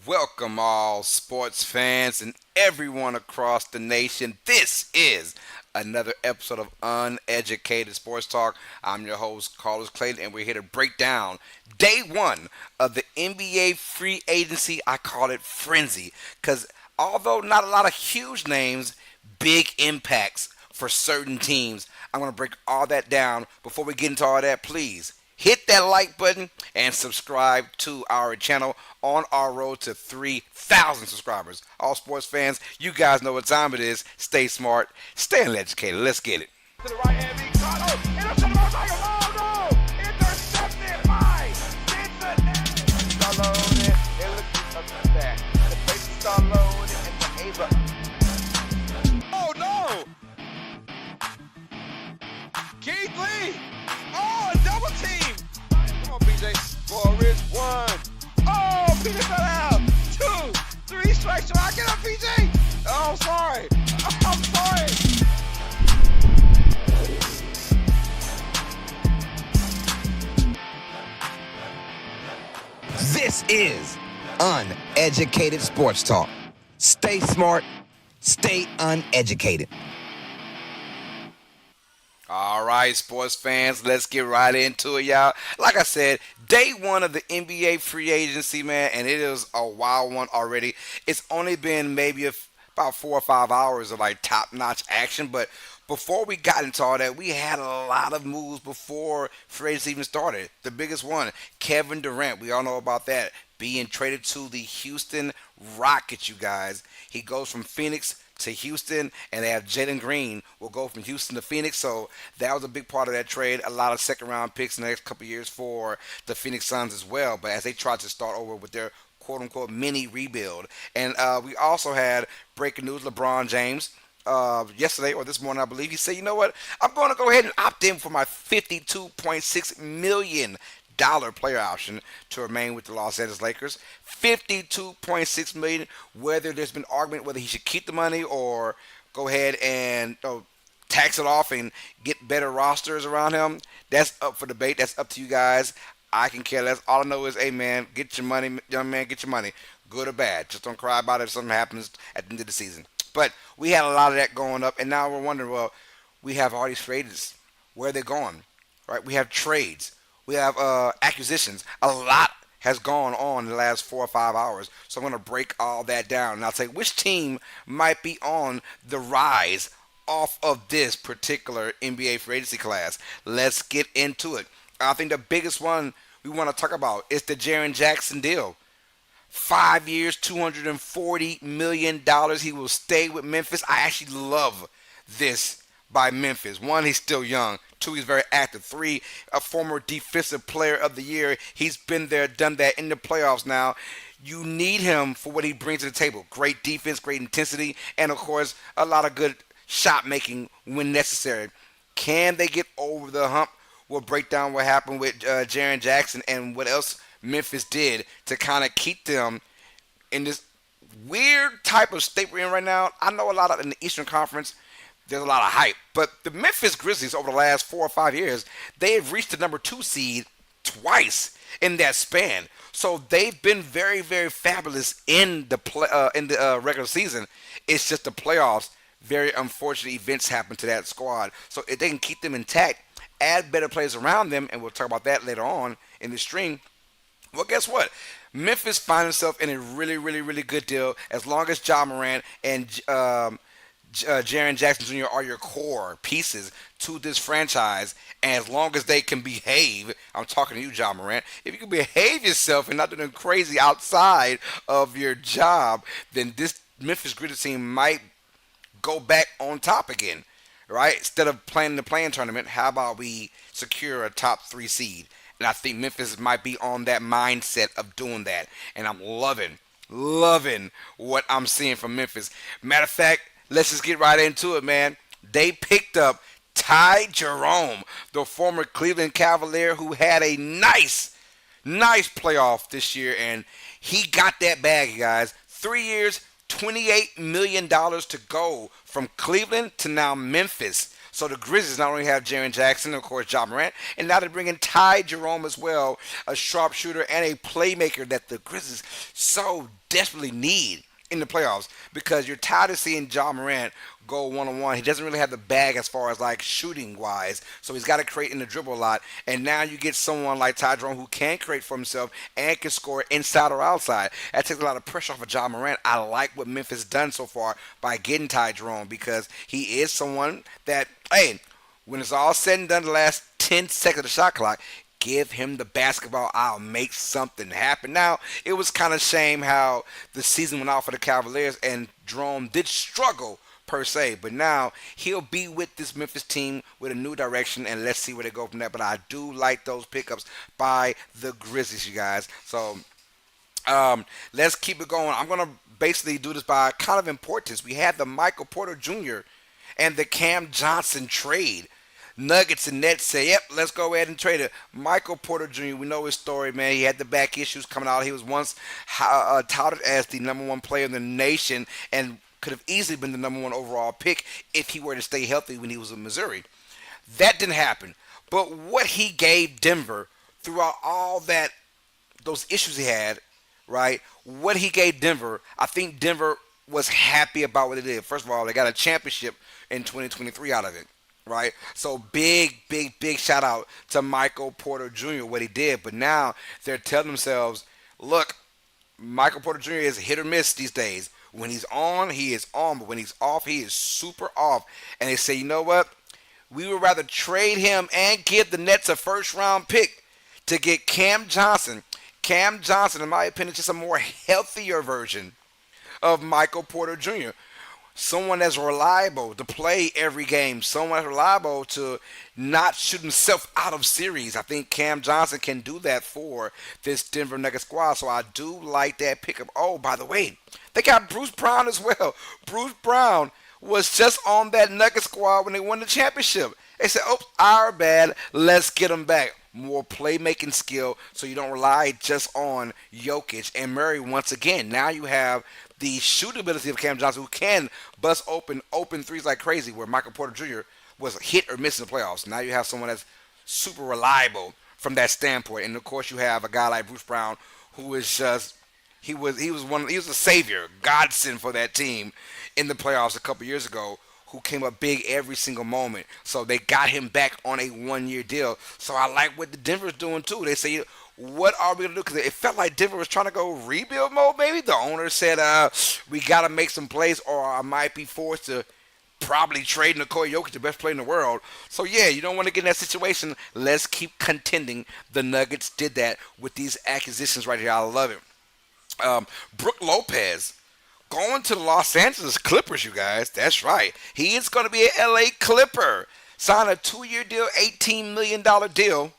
Welcome, all sports fans and everyone across the nation. This is another episode of Uneducated Sports Talk. I'm your host, Carlos Clayton, and we're here to break down day one of the NBA free agency. I call it frenzy because although not a lot of huge names, big impacts for certain teams. I'm going to break all that down. Before we get into all that, please hit that like button and subscribe to our channel on our road to 3,000 subscribers. All sports fans, you guys know what time it is. Stay smart, stay educated. Let's get it. To the right hand, being caught. Intercepted by Michael. Oh, no! Intercepted by Cincinnati. Start loading. It looks up to that. The bases start loading and the Ava. Oh, no! Keith Lee. Oh, a double team. Come on, PJ. Forrest, one. Oh, PJ fell out. 2, 3 strikes. So I get up, PJ. Oh, sorry. I'm sorry. This is Uneducated Sports Talk. Stay smart, stay uneducated. All right, sports fans, let's get right into it, y'all. Like I said, day one of the NBA free agency, man, and it is a wild one already. It's only been maybe about 4 or 5 hours of like top-notch action, but before we got into all that, we had a lot of moves before free agency even started. The biggest one, Kevin Durant. We all know about that, being traded to the Houston Rockets, you guys. He goes from Phoenix to Houston, and they have Jalen Green will go from Houston to Phoenix. So that was a big part of that trade. A lot of second-round picks in the next couple of years for the Phoenix Suns as well. But as they try to start over with their quote-unquote mini rebuild. And we also had breaking news, LeBron James. Yesterday or this morning, I believe, he said, you know what, I'm going to go ahead and opt in for my $52.6 million player option to remain with the Los Angeles Lakers. $52.6 million, whether there's been argument whether he should keep the money or go ahead and tax it off and get better rosters around him, that's up for debate. That's up to you guys. I can care less. All I know is, hey, man, get your money, young man, get your money, good or bad. Just don't cry about it if something happens at the end of the season. But we had a lot of that going up, and now we're wondering, well, we have all these trades. Where are they going? Right? We have trades. We have acquisitions. A lot has gone on in the last 4 or 5 hours. So I'm going to break all that down. And I'll say which team might be on the rise off of this particular NBA free agency class. Let's get into it. I think the biggest one we want to talk about is the Jaren Jackson deal. 5 years, $240 million. He will stay with Memphis. I actually love this by Memphis. 1, he's still young. 2, he's very active. 3, a former defensive player of the year. He's been there, done that in the playoffs now. You need him for what he brings to the table. Great defense, great intensity, and, of course, a lot of good shot making when necessary. Can they get over the hump? We'll break down what happened with Jaren Jackson and what else Memphis did to kind of keep them in this weird type of state we're in right now. I know a lot of in the Eastern Conference, there's a lot of hype, but the Memphis Grizzlies over the last 4 or 5 years, they have reached the number 2 seed twice in that span. So they've been very, very fabulous in the regular season. It's just the playoffs. Very unfortunate events happen to that squad. So if they can keep them intact, add better players around them, and we'll talk about that later on in the stream. Well, guess what? Memphis finds himself in a really, really, really good deal as long as Ja Morant and Jaren Jackson Jr. are your core pieces to this franchise, and as long as they can behave, I'm talking to you, Ja Morant, if you can behave yourself and not doing crazy outside of your job, then this Memphis Grizzlies team might go back on top again, right? Instead of playing the play-in tournament, how about we secure a top 3 seed? And I think Memphis might be on that mindset of doing that. And I'm loving what I'm seeing from Memphis. Matter of fact, let's just get right into it, man. They picked up Ty Jerome, the former Cleveland Cavalier who had a nice playoff this year. And he got that bag, guys. 3 years, $28 million to go from Cleveland to now Memphis. So the Grizzlies not only have Jaren Jackson, of course, John Morant, and now they're bringing Ty Jerome as well, a sharpshooter and a playmaker that the Grizzlies so desperately need in the playoffs because you're tired of seeing John Morant go one on one. He doesn't really have the bag as far as like shooting wise, so he's got to create in the dribble a lot. And now you get someone like Ty Jerome who can create for himself and can score inside or outside. That takes a lot of pressure off of John Morant. I like what Memphis done so far by getting Ty Jerome because he is someone that, hey, when it's all said and done, the last 10 seconds of the shot clock, give him the basketball. I'll make something happen. Now, it was kind of shame how the season went out for the Cavaliers and Jerome did struggle per se, but now he'll be with this Memphis team with a new direction, and let's see where they go from there. But I do like those pickups by the Grizzlies, you guys. So let's keep it going. I'm gonna basically do this by kind of importance. We had the Michael Porter Jr. and the Cam Johnson trade. Nuggets and Nets say, yep, let's go ahead and trade it. Michael Porter Jr., we know his story, man. He had the back issues coming out. He was once touted as the number one player in the nation and could have easily been the number one overall pick if he were to stay healthy when he was in Missouri. That didn't happen. But what he gave Denver throughout all that those issues he had, right? What he gave Denver, I think Denver was happy about what they did. First of all, they got a championship in 2023 out of it, right? So big shout out to Michael Porter Jr. what he did. But now they're telling themselves, look, Michael Porter Jr. is hit or miss these days. When he's on, he is on, but when he's off, he is super off. And they say, you know what? We would rather trade him and give the Nets a first round pick to get Cam Johnson. Cam Johnson, in my opinion, is just a more healthier version of Michael Porter Jr. Someone that's reliable to play every game. Someone that's reliable to not shoot himself out of series. I think Cam Johnson can do that for this Denver Nuggets squad. So I do like that pickup. Oh, by the way, they got Bruce Brown as well. Bruce Brown was just on that Nuggets squad when they won the championship. They said, "Oops, our bad. Let's get him back." More playmaking skill, so you don't rely just on Jokic and Murray once again. Now you have the shootability of Cam Johnson, who can bust open threes like crazy, where Michael Porter Jr. was hit or miss in the playoffs. Now you have someone that's super reliable from that standpoint, and of course you have a guy like Bruce Brown, who is just he was a savior, godsend for that team in the playoffs a couple years ago, who came up big every single moment. So they got him back on a 1 year deal. So I like what the Denver's doing too. They say, what are we going to do? Because it felt like Denver was trying to go rebuild mode maybe. The owner said, we got to make some plays or I might be forced to probably trade Nikola Jokic, the best player in the world. So yeah, you don't want to get in that situation. Let's keep contending. The Nuggets did that with these acquisitions right here. I love it. Brook Lopez going to the Los Angeles Clippers, you guys. That's right. He is going to be an LA Clipper. Signed a 2 year deal, $18 million deal,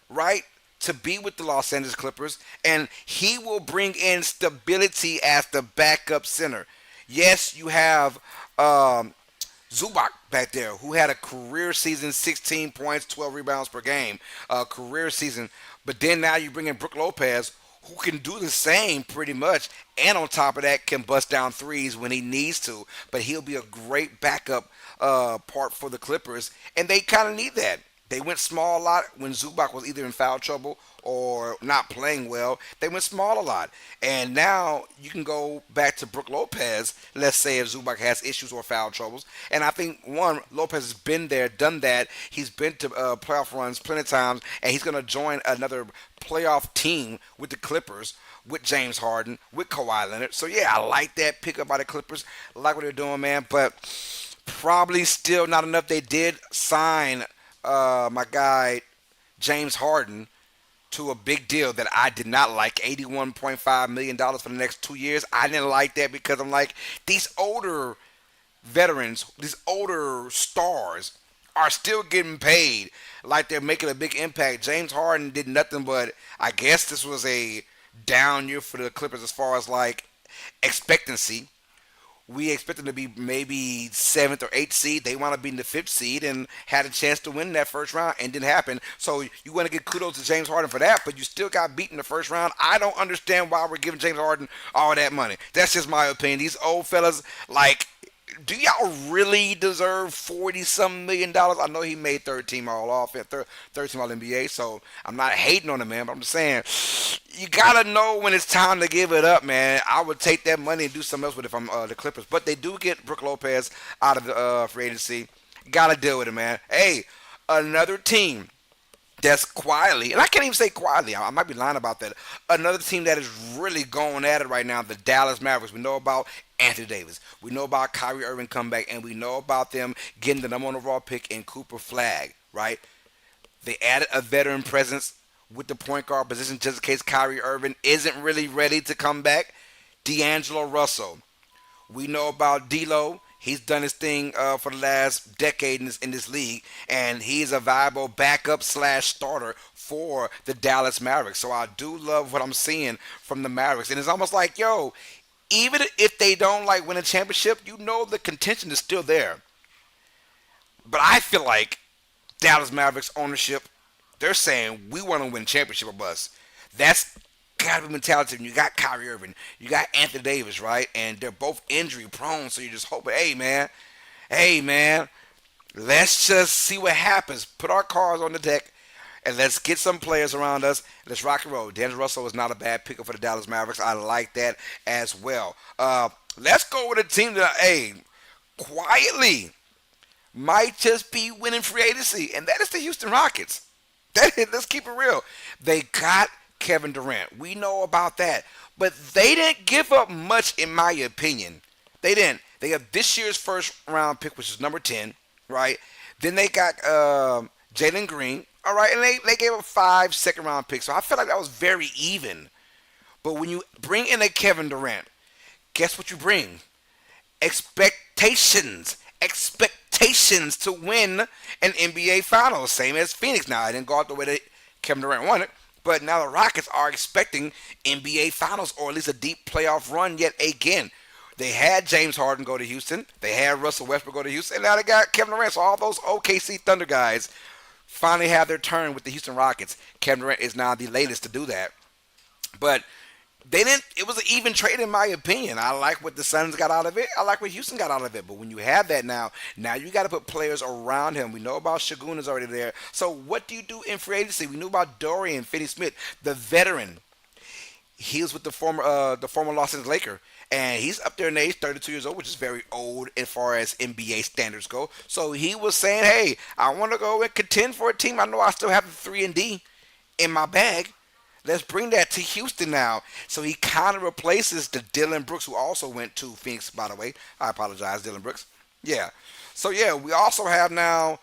right, to be with the Los Angeles Clippers. And he will bring in stability as the backup center. Yes, you have Zubac back there, who had a career season, 16 points, 12 rebounds per game, career season. But then now you bring in Brook Lopez, who can do the same pretty much, and on top of that can bust down threes when he needs to. But he'll be a great backup part for the Clippers, and they kind of need that. They went small a lot when Zubac was either in foul trouble or not playing well. They went small a lot. And now you can go back to Brook Lopez, let's say if Zubac has issues or foul troubles. And I think, one, Lopez has been there, done that. He's been to playoff runs plenty of times, and he's going to join another playoff team with the Clippers, with James Harden, with Kawhi Leonard. So, yeah, I like that pickup by the Clippers. I like what they're doing, man. But probably still not enough. They did sign my guy James Harden to a big deal that I did not like, $81.5 million for the next 2 years. I didn't like that because I'm like, these older veterans, these older stars are still getting paid like they're making a big impact. James Harden did nothing but, I guess this was a down year for the Clippers as far as like expectancy. We expect them to be maybe 7th or 8th seed. They want to be in the 5th seed and had a chance to win that first round and didn't happen. So you want to give kudos to James Harden for that, but you still got beat in the first round. I don't understand why we're giving James Harden all that money. That's just my opinion. These old fellas, like, do y'all really deserve 40 some million dollars? I know he made third team all offense, third team all NBA. So I'm not hating on him, man. But I'm just saying you gotta know when it's time to give it up, man. I would take that money and do something else with it if I'm the Clippers. But they do get Brook Lopez out of the free agency. Gotta deal with it, man. Hey, another team that's quietly, and I can't even say quietly, I might be lying about that. Another team that is really going at it right now, the Dallas Mavericks. We know about Anthony Davis. We know about Kyrie Irving comeback, and we know about them getting the number one overall pick in Cooper Flag, right? They added a veteran presence with the point guard position just in case Kyrie Irving isn't really ready to come back. D'Angelo Russell. We know about D'Lo. He's done his thing for the last decade in this league, and he's a viable backup slash starter for the Dallas Mavericks. So I do love what I'm seeing from the Mavericks, and it's almost like, yo, even if they don't like win a championship, you know the contention is still there. But I feel like Dallas Mavericks ownership, they're saying we want to win a championship or bust. That's gotta be mentality. When you got Kyrie Irving, you got Anthony Davis, right? And they're both injury prone, so you're just hoping, hey man, let's just see what happens. Put our cards on the deck and let's get some players around us. Let's rock and roll. D'Angelo Russell is not a bad pickup for the Dallas Mavericks. I like that as well. Let's go with a team that, hey, quietly might just be winning free agency, and that is the Houston Rockets. Let's keep it real. They got Kevin Durant. We know about that. But they didn't give up much, in my opinion. They didn't. They have this year's first round pick, which is number 10, right? Then they got Jalen Green, all right? And they gave up 5 second round picks. So I feel like that was very even. But when you bring in a Kevin Durant, guess what you bring? Expectations to win an NBA Finals, same as Phoenix. Now, I didn't go out the way that Kevin Durant wanted, but now the Rockets are expecting NBA Finals or at least a deep playoff run yet again. They had James Harden go to Houston. They had Russell Westbrook go to Houston. And now they got Kevin Durant. So all those OKC Thunder guys finally have their turn with the Houston Rockets. Kevin Durant is now the latest to do that. But they didn't. It was an even trade in my opinion. I like what the Suns got out of it. I like what Houston got out of it. But when you have that now you got to put players around him. We know about Shagun is already there. So what do you do in free agency? We knew about Dorian Finney-Smith, the veteran. He was with the former Los Angeles Laker, and he's up there in age, 32 years old, which is very old as far as NBA standards go. So he was saying, "Hey, I want to go and contend for a team. I know I still have the 3-and-D in my bag. Let's bring that to Houston now." So he kind of replaces the Dylan Brooks, who also went to Phoenix, by the way. I apologize, Dylan Brooks. Yeah. So, yeah, we also have now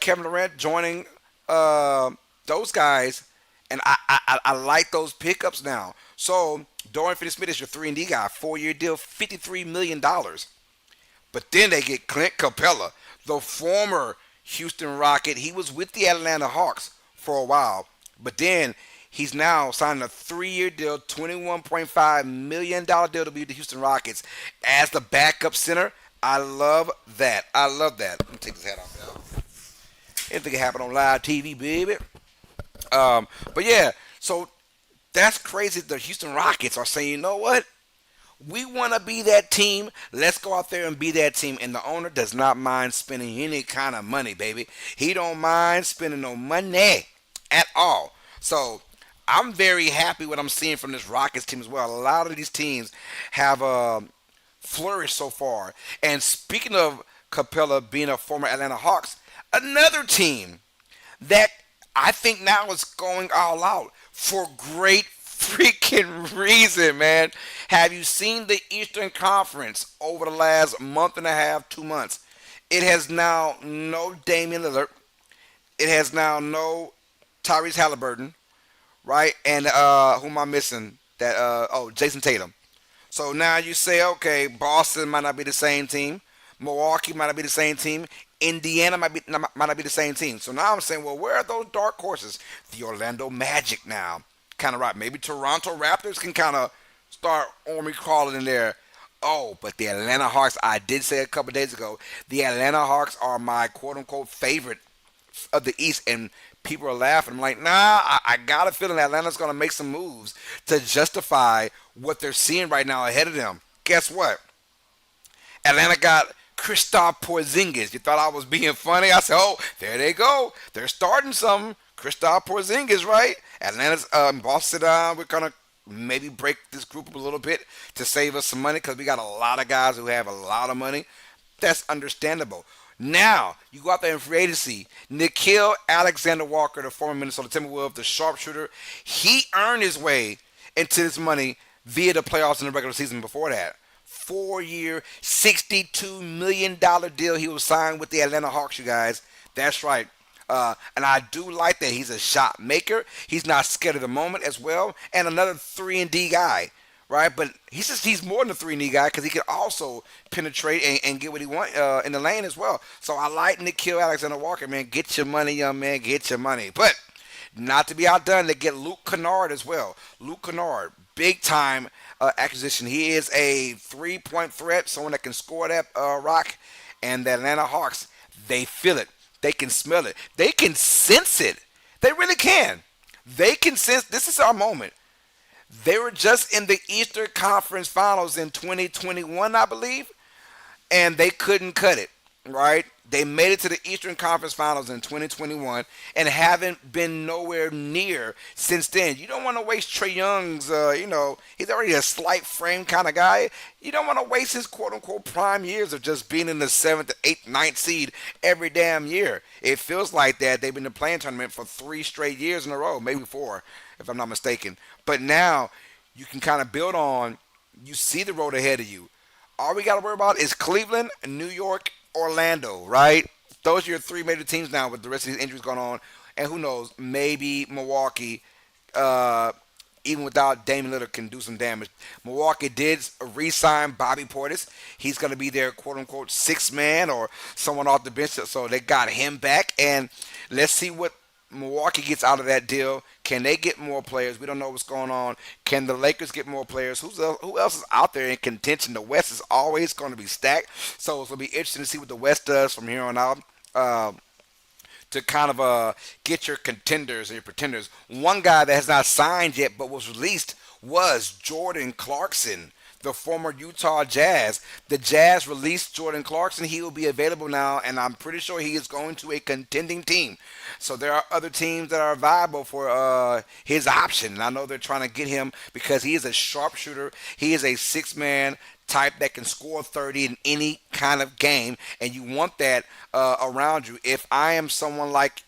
Kevin Durant joining those guys, and I like those pickups now. So Dorian Finney-Smith is your 3-and-D guy, 4-year deal, $53 million. But then they get Clint Capella, the former Houston Rocket. He was with the Atlanta Hawks for a while, but then he's now signing a 3-year deal, $21.5 million deal to be with the Houston Rockets as the backup center. I love that. Let me take this hat off now. Anything can happen on live TV, baby. But yeah, so that's crazy. The Houston Rockets are saying, you know what? We want to be that team. Let's go out there and be that team. And the owner does not mind spending any kind of money, baby. He don't mind spending no money at all. So I'm very happy what I'm seeing from this Rockets team as well. A lot of these teams have flourished so far. And speaking of Capella being a former Atlanta Hawks, another team that I think now is going all out for great freaking reason, man. Have you seen the Eastern Conference over the last month and a half, 2 months? It has now no Damian Lillard. It has now no Tyrese Halliburton, right? And who am I missing? Jason Tatum. So now you say, okay, Boston might not be the same team. Milwaukee might not be the same team. Indiana might not be the same team. So now I'm saying, well, where are those dark horses? The Orlando Magic now. Kind of right. Maybe Toronto Raptors can kind of start army crawling in there. Oh, but the Atlanta Hawks, I did say a couple days ago, the Atlanta Hawks are my quote-unquote favorite of the East. And people are laughing. I'm like, nah, I got a feeling Atlanta's going to make some moves to justify what they're seeing right now ahead of them. Guess what? Atlanta got Kristaps Porzingis. You thought I was being funny? I said, oh, there they go. They're starting something. Kristaps Porzingis, right? Atlanta's Boston. We're gonna maybe break this group up a little bit to save us some money because we got a lot of guys who have a lot of money. That's understandable. Now, you go out there in free agency. Nikhil Alexander Walker, the former Minnesota Timberwolves, the sharpshooter, he earned his way into this money via the playoffs in the regular season before that. 4 year, $62 million deal he was signed with the Atlanta Hawks, you guys. That's right. And I do like that he's a shot maker. He's not scared of the moment as well. And another 3 and D guy, right? But he's more than a 3 and D guy because he can also penetrate and get what he wants in the lane as well. So I like Nikhil Alexander Walker, man. Get your money, young man. Get your money. But not to be outdone, they get Luke Kennard as well. Luke Kennard, big time acquisition. He is a 3-point threat, someone that can score that rock. And the Atlanta Hawks, they feel it. They can smell it. They can sense it. They really can. They can sense this is our moment. They were just in the Eastern Conference Finals in 2021, I believe, and they couldn't cut it, right? They made it to the Eastern Conference Finals in 2021 and haven't been nowhere near since then. You don't want to waste Trey Young's, he's already a slight frame kind of guy. You don't want to waste his quote unquote prime years of just being in the 7th, 8th, 9th seed every damn year. It feels like that they've been in the playing tournament for 3 straight years in a row, maybe 4, if I'm not mistaken. But now you can kind of build on, you see the road ahead of you. All we got to worry about is Cleveland, New York, Orlando, right? Those are your 3 major teams now with the rest of these injuries going on. And who knows, maybe Milwaukee, even without Damian Lillard, can do some damage. Milwaukee did re-sign Bobby Portis. He's going to be their quote-unquote sixth man or someone off the bench. So they got him back. And let's see what Milwaukee gets out of that deal. Can they get more players? We don't know what's going on. Can the Lakers get more players? Who else is out there in contention? The West is always going to be stacked. So it's going to be interesting to see what the West does from here on out. To kind of get your contenders and your pretenders. One guy that has not signed yet but was released was Jordan Clarkson, the former Utah Jazz. The Jazz released Jordan Clarkson. He will be available now, and I'm pretty sure he is going to a contending team. So there are other teams that are viable for his option. And I know they're trying to get him because he is a sharpshooter. He is a six-man type that can score 30 in any kind of game, and you want that around you. If I am someone like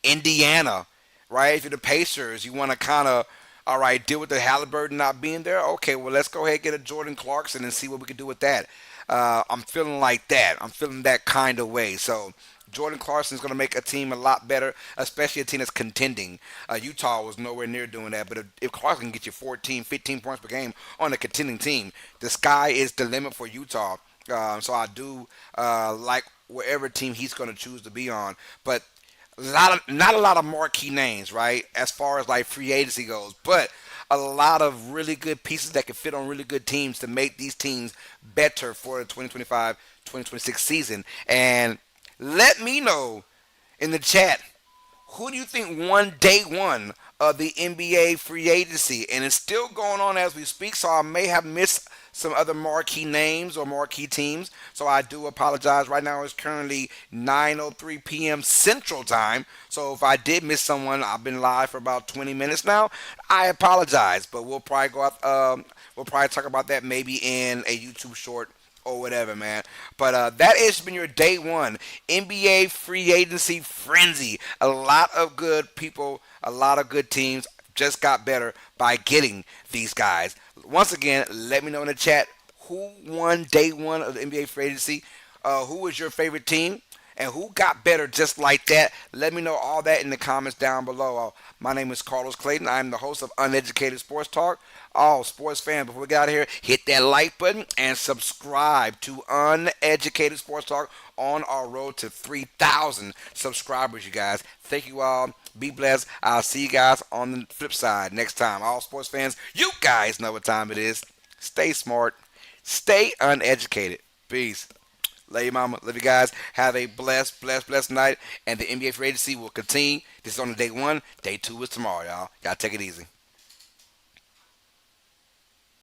Indiana, right? If you're the Pacers, you want to kind of, all right, deal with the Halliburton not being there. Okay, well, let's go ahead and get a Jordan Clarkson and see what we can do with that. I'm feeling like that. I'm feeling that kind of way. So Jordan Clarkson is going to make a team a lot better, especially a team that's contending. Utah was nowhere near doing that, but if Clarkson can get you 14, 15 points per game on a contending team, the sky is the limit for Utah. So I do like wherever team he's going to choose to be on. But not a lot of marquee names, right? As far as like free agency goes, but a lot of really good pieces that can fit on really good teams to make these teams better for the 2025-2026 season. And let me know in the chat, who do you think won day one of the NBA free agency? And it's still going on as we speak, so I may have missed some other marquee names or marquee teams. So I do apologize. Right now it's currently 9:03 p.m. Central Time. So if I did miss someone, I've been live for about 20 minutes now. I apologize, but we'll probably go out. We'll probably talk about that maybe in a YouTube short or whatever, man. But that has been your day one NBA free agency frenzy. A lot of good people, a lot of good teams just got better by getting these guys. Once again, let me know in the chat who won day one of the NBA free agency. Who was your favorite team? And who got better just like that? Let me know all that in the comments down below. My name is Carlos Clayton. I'm the host of UNeducated Sports Talk. All sports fans, before we get out of here, hit that like button and subscribe to Uneducated Sports Talk on our road to 3,000 subscribers, you guys. Thank you all. Be blessed. I'll see you guys on the flip side next time. All sports fans, you guys know what time it is. Stay smart. Stay uneducated. Peace. Love you, mama. Love you guys. Have a blessed night. And the NBA free agency will continue. This is on day one. Day two is tomorrow, y'all. Y'all take it easy.